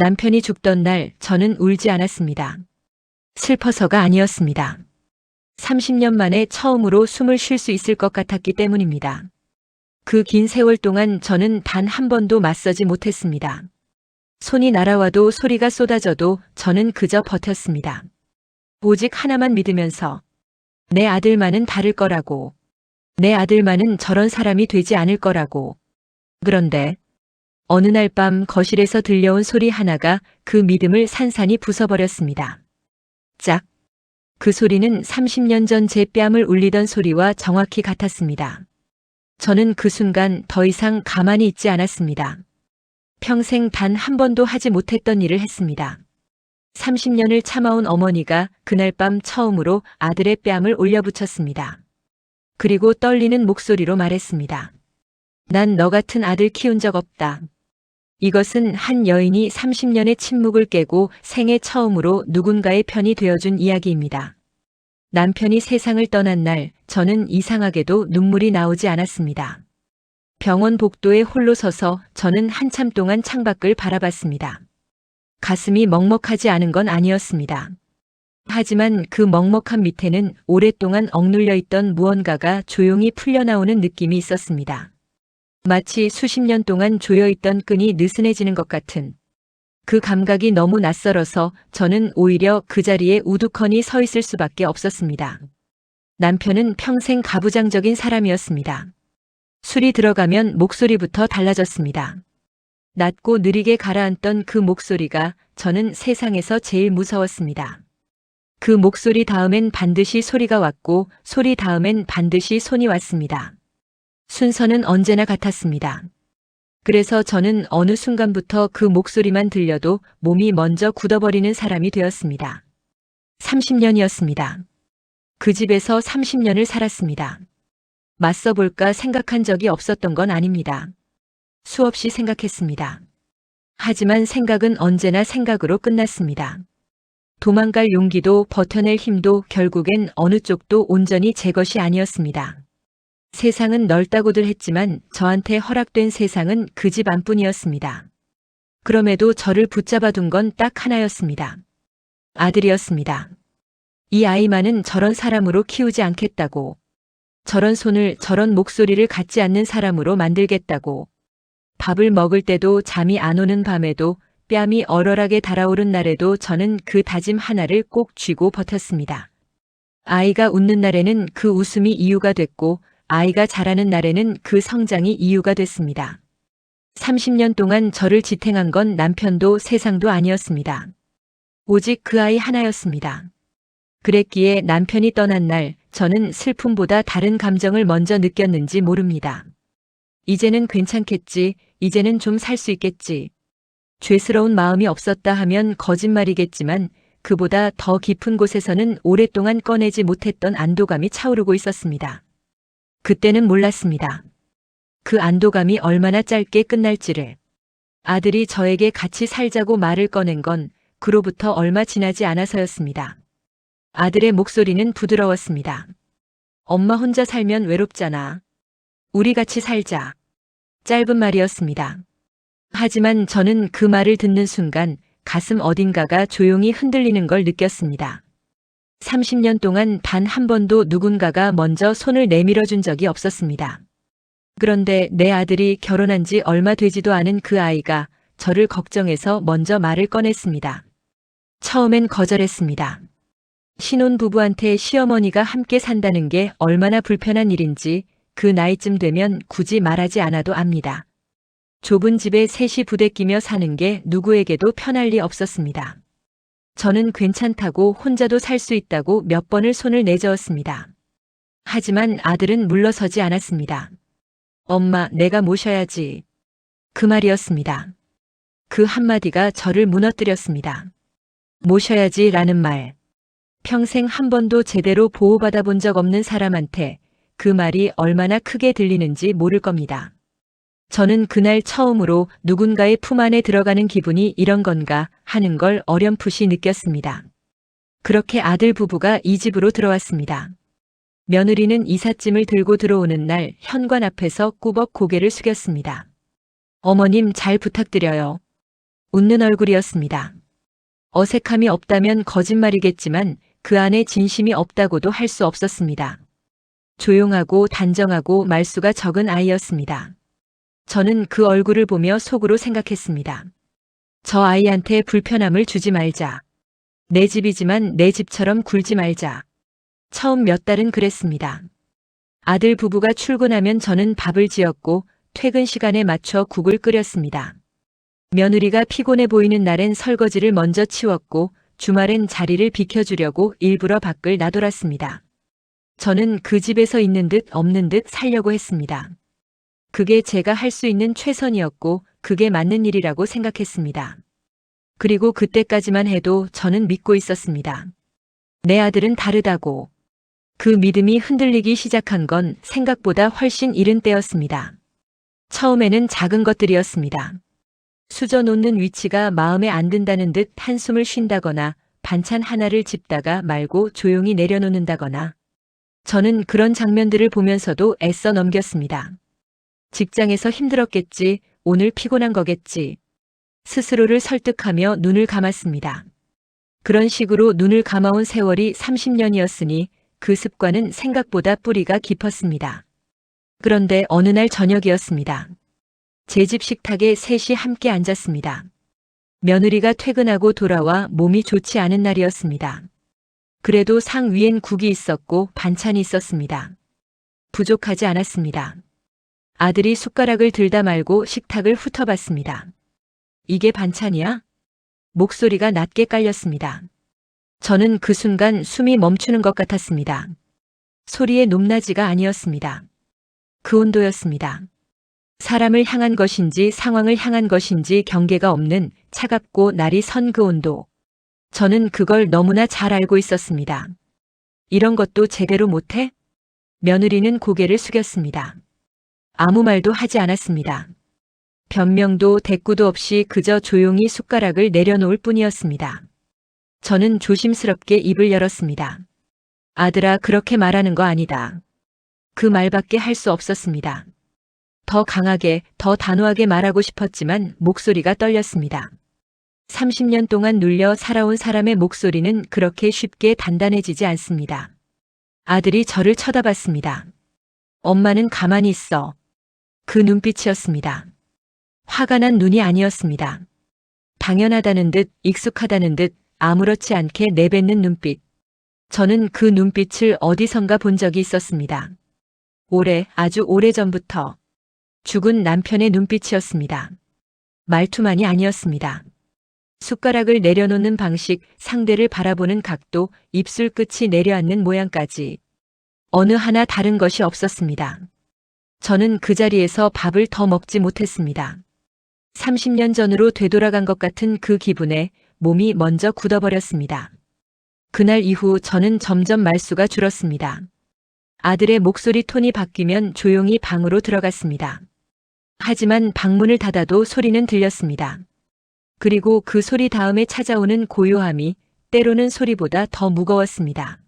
남편이 죽던 날 저는 울지 않았습니다. 슬퍼서가 아니었습니다. 30년 만에 처음으로 숨을 쉴 수 있을 것 같았기 때문입니다. 그 긴 세월 동안 저는 단 한 번도 맞서지 못했습니다. 손이 날아와도 소리가 쏟아져도 저는 그저 버텼습니다. 오직 하나만 믿으면서 내 아들만은 다를 거라고, 내 아들만은 저런 사람이 되지 않을 거라고. 그런데 어느 날 밤 거실에서 들려온 소리 하나가 그 믿음을 산산이 부숴버렸습니다. 짝! 그 소리는 30년 전 제 뺨을 울리던 소리와 정확히 같았습니다. 저는 그 순간 더 이상 가만히 있지 않았습니다. 평생 단 한 번도 하지 못했던 일을 했습니다. 30년을 참아온 어머니가 그날 밤 처음으로 아들의 뺨을 올려붙였습니다. 그리고 떨리는 목소리로 말했습니다. 난 너 같은 아들 키운 적 없다. 이것은 한 여인이 30년의 침묵을 깨고 생애 처음으로 누군가의 편이 되어준 이야기입니다. 남편이 세상을 떠난 날 저는 이상하게도 눈물이 나오지 않았습니다. 병원 복도에 홀로 서서 저는 한참 동안 창밖을 바라봤습니다. 가슴이 먹먹하지 않은 건 아니었습니다. 하지만 그 먹먹한 밑에는 오랫동안 억눌려 있던 무언가가 조용히 풀려나오는 느낌이 있었습니다. 마치 수십 년 동안 조여있던 끈이 느슨해지는 것 같은 그 감각이 너무 낯설어서 저는 오히려 그 자리에 우두커니 서 있을 수밖에 없었습니다. 남편은 평생 가부장적인 사람이었습니다. 술이 들어가면 목소리부터 달라졌습니다. 낮고 느리게 가라앉던 그 목소리가 저는 세상에서 제일 무서웠습니다. 그 목소리 다음엔 반드시 소리가 왔고 소리 다음엔 반드시 손이 왔습니다. 순서는 언제나 같았습니다. 그래서 저는 어느 순간부터 그 목소리만 들려도 몸이 먼저 굳어버리는 사람이 되었습니다. 30년이었습니다. 그 집에서 30년을 살았습니다. 맞서볼까 생각한 적이 없었던 건 아닙니다. 수없이 생각했습니다. 하지만 생각은 언제나 생각으로 끝났습니다. 도망갈 용기도 버텨낼 힘도 결국엔 어느 쪽도 온전히 제 것이 아니었습니다. 세상은 넓다고들 했지만 저한테 허락된 세상은 그 집 안뿐이었습니다. 그럼에도 저를 붙잡아둔 건 딱 하나였습니다. 아들이었습니다. 이 아이만은 저런 사람으로 키우지 않겠다고, 저런 손을 저런 목소리를 갖지 않는 사람으로 만들겠다고, 밥을 먹을 때도 잠이 안 오는 밤에도 뺨이 얼얼하게 달아오른 날에도 저는 그 다짐 하나를 꼭 쥐고 버텼습니다. 아이가 웃는 날에는 그 웃음이 이유가 됐고 아이가 자라는 날에는 그 성장이 이유가 됐습니다. 30년 동안 저를 지탱한 건 남편도 세상도 아니었습니다. 오직 그 아이 하나였습니다. 그랬기에 남편이 떠난 날 저는 슬픔보다 다른 감정을 먼저 느꼈는지 모릅니다. 이제는 괜찮겠지, 이제는 좀 살 수 있겠지. 죄스러운 마음이 없었다 하면 거짓말이겠지만 그보다 더 깊은 곳에서는 오랫동안 꺼내지 못했던 안도감이 차오르고 있었습니다. 그때는 몰랐습니다. 그 안도감이 얼마나 짧게 끝날지를. 아들이 저에게 같이 살자고 말을 꺼낸 건 그로부터 얼마 지나지 않아서였습니다. 아들의 목소리는 부드러웠습니다. 엄마 혼자 살면 외롭잖아. 우리 같이 살자. 짧은 말이었습니다. 하지만 저는 그 말을 듣는 순간 가슴 어딘가가 조용히 흔들리는 걸 느꼈습니다. 30년 동안 단 한 번도 누군가가 먼저 손을 내밀어 준 적이 없었습니다. 그런데 내 아들이 결혼한 지 얼마 되지도 않은 그 아이가 저를 걱정해서 먼저 말을 꺼냈습니다. 처음엔 거절했습니다. 신혼부부한테 시어머니가 함께 산다는 게 얼마나 불편한 일인지 그 나이쯤 되면 굳이 말하지 않아도 압니다. 좁은 집에 셋이 부대끼며 사는 게 누구에게도 편할 리 없었습니다. 저는 괜찮다고 혼자도 살 수 있다고 몇 번을 손을 내저었습니다. 하지만 아들은 물러서지 않았습니다. 엄마, 내가 모셔야지. 그 말이었습니다. 그 한마디가 저를 무너뜨렸습니다. 모셔야지 라는 말. 평생 한 번도 제대로 보호받아 본 적 없는 사람한테 그 말이 얼마나 크게 들리는지 모를 겁니다. 저는 그날 처음으로 누군가의 품 안에 들어가는 기분이 이런 건가 하는 걸 어렴풋이 느꼈습니다. 그렇게 아들 부부가 이 집으로 들어왔습니다. 며느리는 이삿짐을 들고 들어오는 날 현관 앞에서 꾸벅 고개를 숙였습니다. 어머님 잘 부탁드려요. 웃는 얼굴이었습니다. 어색함이 없다면 거짓말이겠지만 그 안에 진심이 없다고도 할 수 없었습니다. 조용하고 단정하고 말수가 적은 아이였습니다. 저는 그 얼굴을 보며 속으로 생각했습니다. 저 아이한테 불편함을 주지 말자. 내 집이지만 내 집처럼 굴지 말자. 처음 몇 달은 그랬습니다. 아들 부부가 출근하면 저는 밥을 지었고 퇴근 시간에 맞춰 국을 끓였습니다. 며느리가 피곤해 보이는 날엔 설거지를 먼저 치웠고 주말엔 자리를 비켜주려고 일부러 밖을 나돌았습니다. 저는 그 집에서 있는 듯 없는 듯 살려고 했습니다. 그게 제가 할 수 있는 최선이었고 그게 맞는 일이라고 생각했습니다. 그리고 그때까지만 해도 저는 믿고 있었습니다. 내 아들은 다르다고. 그 믿음이 흔들리기 시작한 건 생각보다 훨씬 이른 때였습니다. 처음에는 작은 것들이었습니다. 수저 놓는 위치가 마음에 안 든다는 듯 한숨을 쉰다거나 반찬 하나를 집다가 말고 조용히 내려놓는다거나 저는 그런 장면들을 보면서도 애써 넘겼습니다. 직장에서 힘들었겠지, 오늘 피곤한 거겠지. 스스로를 설득하며 눈을 감았습니다. 그런 식으로 눈을 감아온 세월이 30년이었으니 그 습관은 생각보다 뿌리가 깊었습니다. 그런데 어느 날 저녁이었습니다. 제 집 식탁에 셋이 함께 앉았습니다. 며느리가 퇴근하고 돌아와 몸이 좋지 않은 날이었습니다. 그래도 상 위엔 국이 있었고 반찬이 있었습니다. 부족하지 않았습니다. 아들이 숟가락을 들다 말고 식탁을 훑어봤습니다. 이게 반찬이야? 목소리가 낮게 깔렸습니다. 저는 그 순간 숨이 멈추는 것 같았습니다. 소리의 높낮이가 아니었습니다. 그 온도였습니다. 사람을 향한 것인지 상황을 향한 것인지 경계가 없는 차갑고 날이 선 그 온도. 저는 그걸 너무나 잘 알고 있었습니다. 이런 것도 제대로 못해? 며느리는 고개를 숙였습니다. 아무 말도 하지 않았습니다. 변명도 대꾸도 없이 그저 조용히 숟가락을 내려놓을 뿐이었습니다. 저는 조심스럽게 입을 열었습니다. 아들아, 그렇게 말하는 거 아니다. 그 말밖에 할 수 없었습니다. 더 강하게, 더 단호하게 말하고 싶었지만 목소리가 떨렸습니다. 30년 동안 눌려 살아온 사람의 목소리는 그렇게 쉽게 단단해지지 않습니다. 아들이 저를 쳐다봤습니다. 엄마는 가만히 있어. 그 눈빛이었습니다. 화가 난 눈이 아니었습니다. 당연하다는 듯, 익숙하다는 듯, 아무렇지 않게 내뱉는 눈빛. 저는 그 눈빛을 어디선가 본 적이 있었습니다. 아주 오래전부터. 죽은 남편의 눈빛이었습니다. 말투만이 아니었습니다. 숟가락을 내려놓는 방식, 상대를 바라보는 각도, 입술 끝이 내려앉는 모양까지. 어느 하나 다른 것이 없었습니다. 저는 그 자리에서 밥을 더 먹지 못했습니다. 30년 전으로 되돌아간 것 같은 그 기분에 몸이 먼저 굳어버렸습니다. 그날 이후 저는 점점 말수가 줄었습니다. 아들의 목소리 톤이 바뀌면 조용히 방으로 들어갔습니다. 하지만 방문을 닫아도 소리는 들렸습니다. 그리고 그 소리 다음에 찾아오는 고요함이 때로는 소리보다 더 무거웠습니다.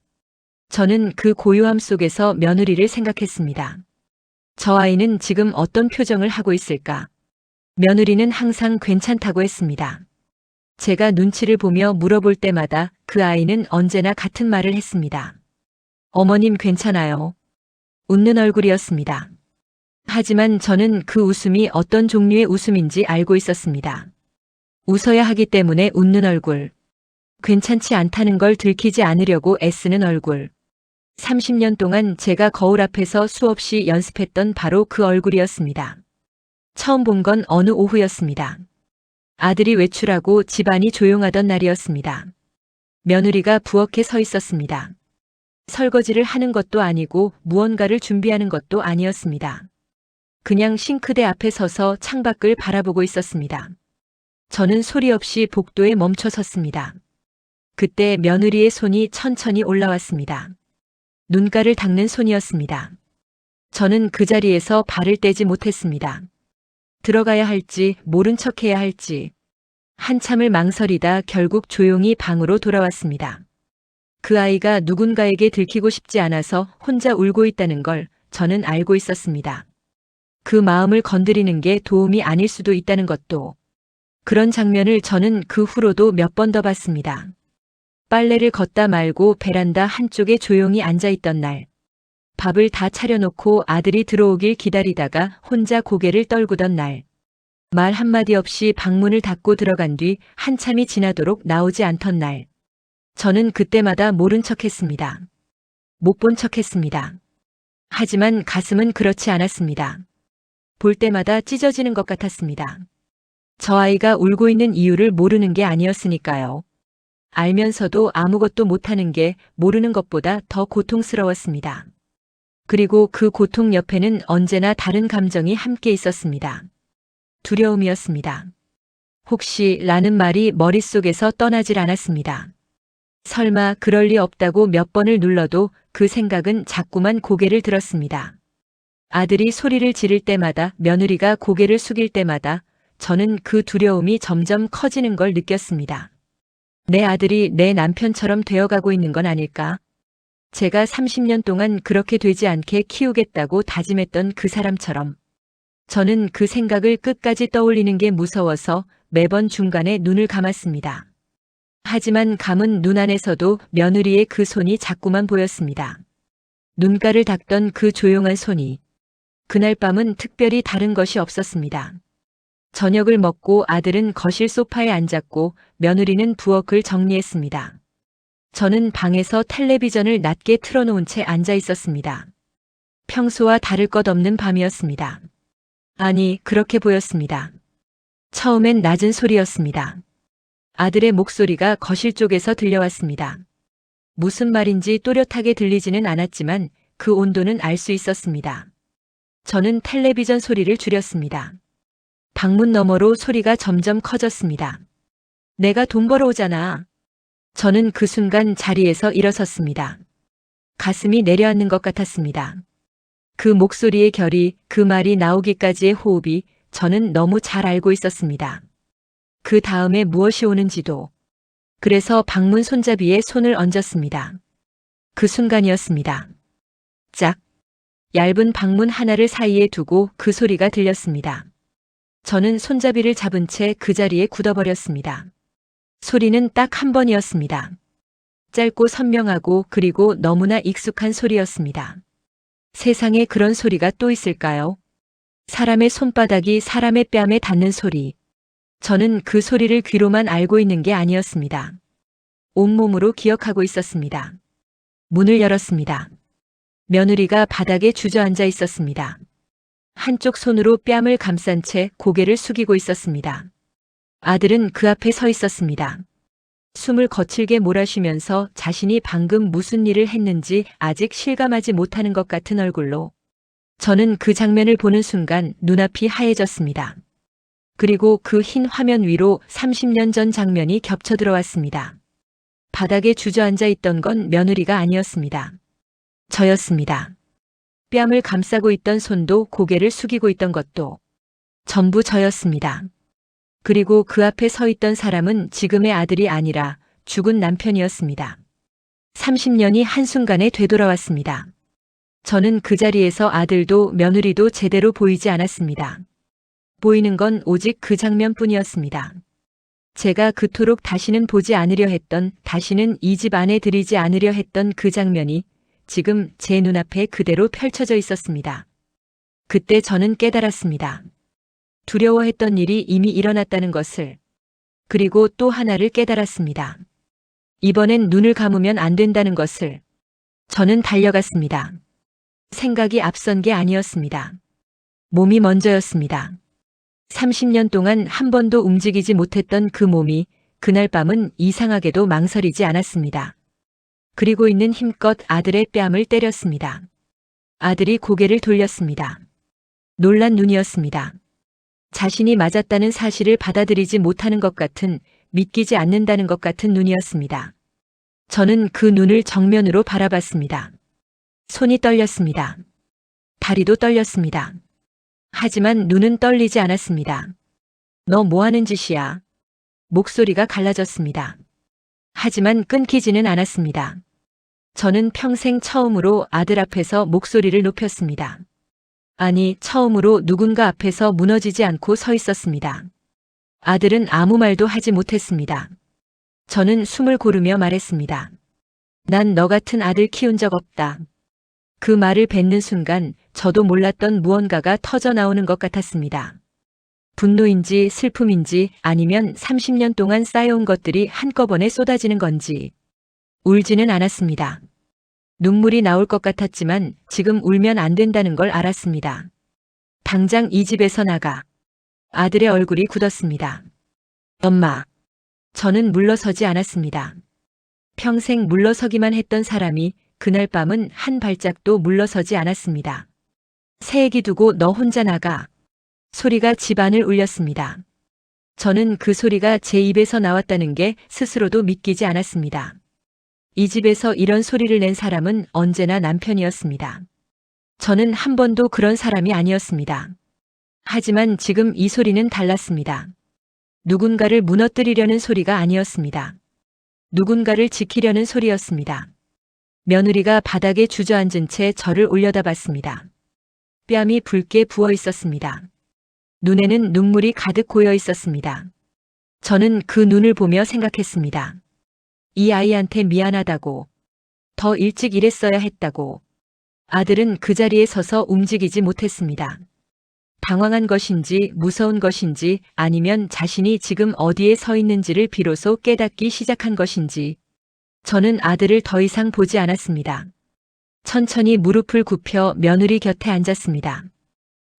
저는 그 고요함 속에서 며느리를 생각했습니다. 저 아이는 지금 어떤 표정을 하고 있을까? 며느리는 항상 괜찮다고 했습니다. 제가 눈치를 보며 물어볼 때마다 그 아이는 언제나 같은 말을 했습니다. 어머님 괜찮아요. 웃는 얼굴이었습니다. 하지만 저는 그 웃음이 어떤 종류의 웃음인지 알고 있었습니다. 웃어야 하기 때문에 웃는 얼굴. 괜찮지 않다는 걸 들키지 않으려고 애쓰는 얼굴. 30년 동안 제가 거울 앞에서 수없이 연습했던 바로 그 얼굴이었습니다. 처음 본 건 어느 오후였습니다. 아들이 외출하고 집안이 조용하던 날이었습니다. 며느리가 부엌에 서 있었습니다. 설거지를 하는 것도 아니고 무언가를 준비하는 것도 아니었습니다. 그냥 싱크대 앞에 서서 창밖을 바라보고 있었습니다. 저는 소리 없이 복도에 멈춰 섰습니다. 그때 며느리의 손이 천천히 올라왔습니다. 눈가를 닦는 손이었습니다. 저는 그 자리에서 발을 떼지 못했습니다. 들어가야 할지 모른 척해야 할지 한참을 망설이다 결국 조용히 방으로 돌아왔습니다. 그 아이가 누군가에게 들키고 싶지 않아서 혼자 울고 있다는 걸 저는 알고 있었습니다. 그 마음을 건드리는 게 도움이 아닐 수도 있다는 것도. 그런 장면을 저는 그 후로도 몇 번 더 봤습니다. 빨래를 걷다 말고 베란다 한쪽에 조용히 앉아 있던 날, 밥을 다 차려놓고 아들이 들어오길 기다리다가 혼자 고개를 떨구던 날, 말 한마디 없이 방문을 닫고 들어간 뒤 한참이 지나도록 나오지 않던 날, 저는 그때마다 모른 척했습니다. 못 본 척했습니다. 하지만 가슴은 그렇지 않았습니다. 볼 때마다 찢어지는 것 같았습니다. 저 아이가 울고 있는 이유를 모르는 게 아니었으니까요. 알면서도 아무것도 못하는 게 모르는 것보다 더 고통스러웠습니다. 그리고 그 고통 옆에는 언제나 다른 감정이 함께 있었습니다. 두려움이었습니다. 혹시 라는 말이 머릿속에서 떠나질 않았습니다. 설마 그럴 리 없다고 몇 번을 눌러도 그 생각은 자꾸만 고개를 들었습니다. 아들이 소리를 지를 때마다, 며느리가 고개를 숙일 때마다 저는 그 두려움이 점점 커지는 걸 느꼈습니다. 내 아들이 내 남편처럼 되어가고 있는 건 아닐까? 제가 30년 동안 그렇게 되지 않게 키우겠다고 다짐했던 그 사람처럼. 저는 그 생각을 끝까지 떠올리는 게 무서워서 매번 중간에 눈을 감았습니다. 하지만 감은 눈 안에서도 며느리의 그 손이 자꾸만 보였습니다. 눈가를 닦던 그 조용한 손이. 그날 밤은 특별히 다른 것이 없었습니다. 저녁을 먹고 아들은 거실 소파에 앉았고 며느리는 부엌을 정리했습니다. 저는 방에서 텔레비전을 낮게 틀어놓은 채 앉아 있었습니다. 평소와 다를 것 없는 밤이었습니다. 아니, 그렇게 보였습니다. 처음엔 낮은 소리였습니다. 아들의 목소리가 거실 쪽에서 들려왔습니다. 무슨 말인지 또렷하게 들리지는 않았지만 그 온도는 알 수 있었습니다. 저는 텔레비전 소리를 줄였습니다. 방문 너머로 소리가 점점 커졌습니다. 내가 돈 벌어오잖아. 저는 그 순간 자리에서 일어섰습니다. 가슴이 내려앉는 것 같았습니다. 그 목소리의 결이, 그 말이 나오기까지의 호흡이 저는 너무 잘 알고 있었습니다. 그 다음에 무엇이 오는지도. 그래서 방문 손잡이에 손을 얹었습니다. 그 순간이었습니다. 짝! 얇은 방문 하나를 사이에 두고 그 소리가 들렸습니다. 저는 손잡이를 잡은 채 그 자리에 굳어버렸습니다. 소리는 딱 한 번이었습니다. 짧고 선명하고 그리고 너무나 익숙한 소리였습니다. 세상에 그런 소리가 또 있을까요? 사람의 손바닥이 사람의 뺨에 닿는 소리. 저는 그 소리를 귀로만 알고 있는 게 아니었습니다. 온몸으로 기억하고 있었습니다. 문을 열었습니다. 며느리가 바닥에 주저앉아 있었습니다. 한쪽 손으로 뺨을 감싼 채 고개를 숙이고 있었습니다. 아들은 그 앞에 서 있었습니다. 숨을 거칠게 몰아쉬면서 자신이 방금 무슨 일을 했는지 아직 실감하지 못하는 것 같은 얼굴로. 저는 그 장면을 보는 순간 눈앞이 하얘졌습니다. 그리고 그 흰 화면 위로 30년 전 장면이 겹쳐 들어왔습니다. 바닥에 주저앉아 있던 건 며느리가 아니었습니다. 저였습니다. 뺨을 감싸고 있던 손도 고개를 숙이고 있던 것도 전부 저였습니다. 그리고 그 앞에 서 있던 사람은 지금의 아들이 아니라 죽은 남편이었습니다. 30년이 한순간에 되돌아왔습니다. 저는 그 자리에서 아들도 며느리도 제대로 보이지 않았습니다. 보이는 건 오직 그 장면뿐이었습니다. 제가 그토록 다시는 보지 않으려 했던, 다시는 이 집 안에 들이지 않으려 했던 그 장면이 지금 제 눈앞에 그대로 펼쳐져 있었습니다. 그때 저는 깨달았습니다. 두려워했던 일이 이미 일어났다는 것을. 그리고 또 하나를 깨달았습니다. 이번엔 눈을 감으면 안 된다는 것을. 저는 달려갔습니다. 생각이 앞선 게 아니었습니다. 몸이 먼저였습니다. 30년 동안 한 번도 움직이지 못했던 그 몸이 그날 밤은 이상하게도 망설이지 않았습니다. 그리고 있는 힘껏 아들의 뺨을 때렸습니다. 아들이 고개를 돌렸습니다. 놀란 눈이었습니다. 자신이 맞았다는 사실을 받아들이지 못하는 것 같은, 믿기지 않는다는 것 같은 눈이었습니다. 저는 그 눈을 정면으로 바라봤습니다. 손이 떨렸습니다. 다리도 떨렸습니다. 하지만 눈은 떨리지 않았습니다. 너 뭐 하는 짓이야? 목소리가 갈라졌습니다. 하지만 끊기지는 않았습니다. 저는 평생 처음으로 아들 앞에서 목소리를 높였습니다. 아니, 처음으로 누군가 앞에서 무너지지 않고 서 있었습니다. 아들은 아무 말도 하지 못했습니다. 저는 숨을 고르며 말했습니다. 난 너 같은 아들 키운 적 없다. 그 말을 뱉는 순간 저도 몰랐던 무언가가 터져 나오는 것 같았습니다. 분노인지 슬픔인지 아니면 30년 동안 쌓여온 것들이 한꺼번에 쏟아지는 건지. 울지는 않았습니다. 눈물이 나올 것 같았지만 지금 울면 안 된다는 걸 알았습니다. 당장 이 집에서 나가. 아들의 얼굴이 굳었습니다. 엄마. 저는 물러서지 않았습니다. 평생 물러서기만 했던 사람이 그날 밤은 한 발짝도 물러서지 않았습니다. 새 애기 두고 너 혼자 나가. 소리가 집안을 울렸습니다. 저는 그 소리가 제 입에서 나왔다는 게 스스로도 믿기지 않았습니다. 이 집에서 이런 소리를 낸 사람은 언제나 남편이었습니다. 저는 한 번도 그런 사람이 아니었습니다. 하지만 지금 이 소리는 달랐습니다. 누군가를 무너뜨리려는 소리가 아니었습니다. 누군가를 지키려는 소리였습니다. 며느리가 바닥에 주저앉은 채 저를 올려다봤습니다. 뺨이 붉게 부어 있었습니다. 눈에는 눈물이 가득 고여 있었습니다. 저는 그 눈을 보며 생각했습니다. 이 아이한테 미안하다고. 더 일찍 일했어야 했다고. 아들은 그 자리에 서서 움직이지 못했습니다. 당황한 것인지 무서운 것인지 아니면 자신이 지금 어디에 서 있는지를 비로소 깨닫기 시작한 것인지 저는 아들을 더 이상 보지 않았습니다. 천천히 무릎을 굽혀 며느리 곁에 앉았습니다.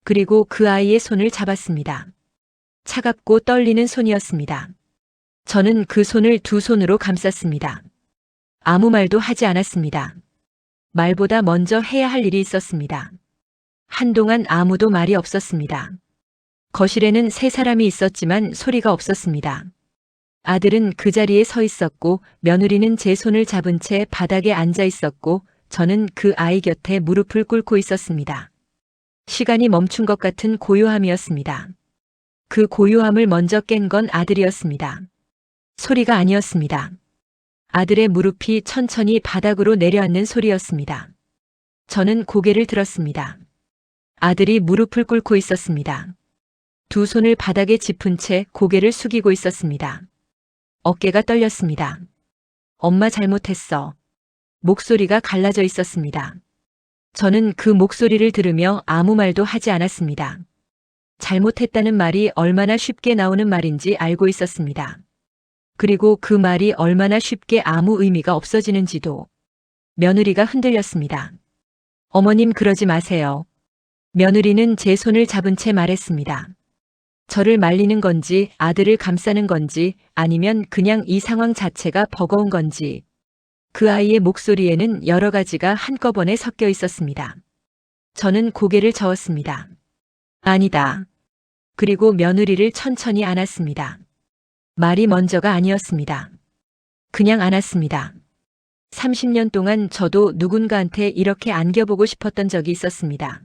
그리고 그 아이의 손을 잡았습니다. 차갑고 떨리는 손이었습니다. 저는 그 손을 두 손으로 감쌌습니다. 아무 말도 하지 않았습니다. 말보다 먼저 해야 할 일이 있었습니다. 한동안 아무도 말이 없었습니다. 거실에는 세 사람이 있었지만 소리가 없었습니다. 아들은 그 자리에 서 있었고 며느리는 제 손을 잡은 채 바닥에 앉아 있었고 저는 그 아이 곁에 무릎을 꿇고 있었습니다. 시간이 멈춘 것 같은 고요함이었습니다. 그 고요함을 먼저 깬 건 아들이었습니다. 소리가 아니었습니다. 아들의 무릎이 천천히 바닥으로 내려앉는 소리였습니다. 저는 고개를 들었습니다. 아들이 무릎을 꿇고 있었습니다. 두 손을 바닥에 짚은 채 고개를 숙이고 있었습니다. 어깨가 떨렸습니다. 엄마 잘못했어. 목소리가 갈라져 있었습니다. 저는 그 목소리를 들으며 아무 말도 하지 않았습니다. 잘못했다는 말이 얼마나 쉽게 나오는 말인지 알고 있었습니다. 그리고 그 말이 얼마나 쉽게 아무 의미가 없어지는지도. 며느리가 흔들렸습니다. 어머님 그러지 마세요. 며느리는 제 손을 잡은 채 말했습니다. 저를 말리는 건지 아들을 감싸는 건지 아니면 그냥 이 상황 자체가 버거운 건지. 그 아이의 목소리에는 여러 가지가 한꺼번에 섞여 있었습니다. 저는 고개를 저었습니다. 아니다. 그리고 며느리를 천천히 안았습니다. 말이 먼저가 아니었습니다. 그냥 안았습니다. 30년 동안 저도 누군가한테 이렇게 안겨보고 싶었던 적이 있었습니다.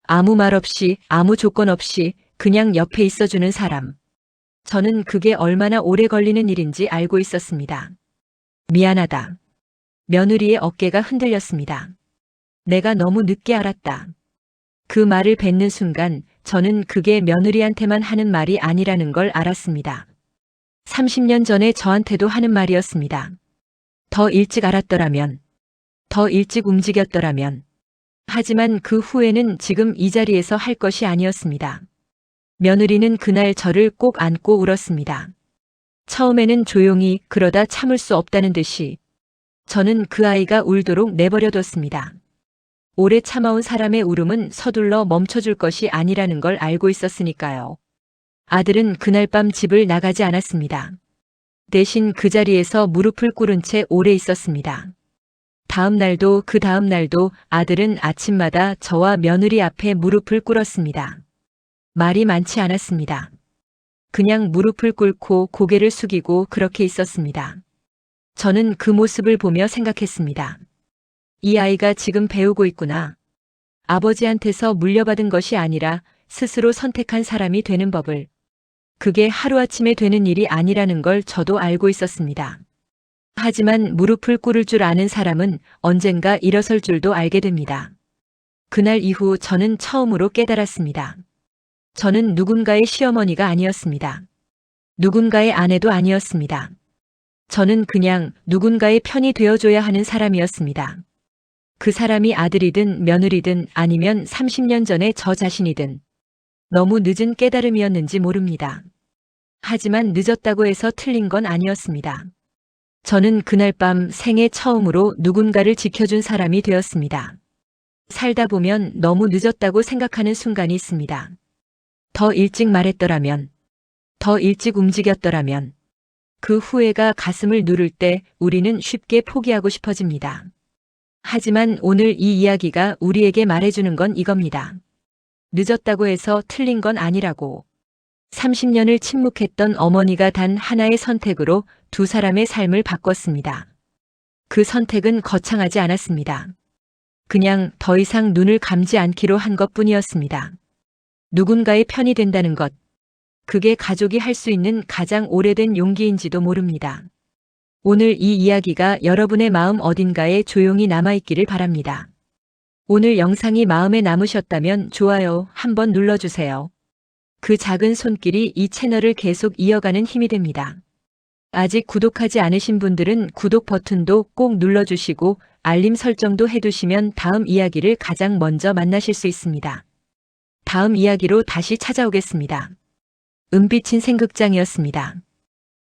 아무 말 없이, 아무 조건 없이 그냥 옆에 있어주는 사람. 저는 그게 얼마나 오래 걸리는 일인지 알고 있었습니다. 미안하다. 며느리의 어깨가 흔들렸습니다. 내가 너무 늦게 알았다. 그 말을 뱉는 순간 저는 그게 며느리한테만 하는 말이 아니라는 걸 알았습니다. 30년 전에 저한테도 하는 말이었습니다. 더 일찍 알았더라면, 더 일찍 움직였더라면. 하지만 그 후에는 지금 이 자리에서 할 것이 아니었습니다. 며느리는 그날 저를 꼭 안고 울었습니다. 처음에는 조용히 그러다 참을 수 없다는 듯이 저는 그 아이가 울도록 내버려뒀습니다. 오래 참아온 사람의 울음은 서둘러 멈춰줄 것이 아니라는 걸 알고 있었으니까요. 아들은 그날 밤 집을 나가지 않았습니다. 대신 그 자리에서 무릎을 꿇은 채 오래 있었습니다. 다음 날도 그 다음 날도 아들은 아침마다 저와 며느리 앞에 무릎을 꿇었습니다. 말이 많지 않았습니다. 그냥 무릎을 꿇고 고개를 숙이고 그렇게 있었습니다. 저는 그 모습을 보며 생각했습니다. 이 아이가 지금 배우고 있구나. 아버지한테서 물려받은 것이 아니라 스스로 선택한 사람이 되는 법을. 그게 하루아침에 되는 일이 아니라는 걸 저도 알고 있었습니다. 하지만 무릎을 꿇을 줄 아는 사람은 언젠가 일어설 줄도 알게 됩니다. 그날 이후 저는 처음으로 깨달았습니다. 저는 누군가의 시어머니가 아니었습니다. 누군가의 아내도 아니었습니다. 저는 그냥 누군가의 편이 되어줘야 하는 사람이었습니다. 그 사람이 아들이든 며느리든 아니면 30년 전에 저 자신이든 너무 늦은 깨달음이었는지 모릅니다. 하지만 늦었다고 해서 틀린 건 아니었습니다. 저는 그날 밤 생애 처음으로 누군가를 지켜준 사람이 되었습니다. 살다 보면 너무 늦었다고 생각하는 순간이 있습니다. 더 일찍 말했더라면, 더 일찍 움직였더라면, 그 후회가 가슴을 누를 때 우리는 쉽게 포기하고 싶어집니다. 하지만 오늘 이 이야기가 우리에게 말해주는 건 이겁니다. 늦었다고 해서 틀린 건 아니라고. 30년을 침묵했던 어머니가 단 하나의 선택으로 두 사람의 삶을 바꿨습니다. 그 선택은 거창하지 않았습니다. 그냥 더 이상 눈을 감지 않기로 한 것뿐이었습니다. 누군가의 편이 된다는 것, 그게 가족이 할 수 있는 가장 오래된 용기인지도 모릅니다. 오늘 이 이야기가 여러분의 마음 어딘가에 조용히 남아있기를 바랍니다. 오늘 영상이 마음에 남으셨다면 좋아요 한번 눌러주세요. 그 작은 손길이 이 채널을 계속 이어가는 힘이 됩니다. 아직 구독하지 않으신 분들은 구독 버튼도 꼭 눌러주시고 알림 설정도 해두시면 다음 이야기를 가장 먼저 만나실 수 있습니다. 다음 이야기로 다시 찾아오겠습니다. 은빛 인생극장이었습니다.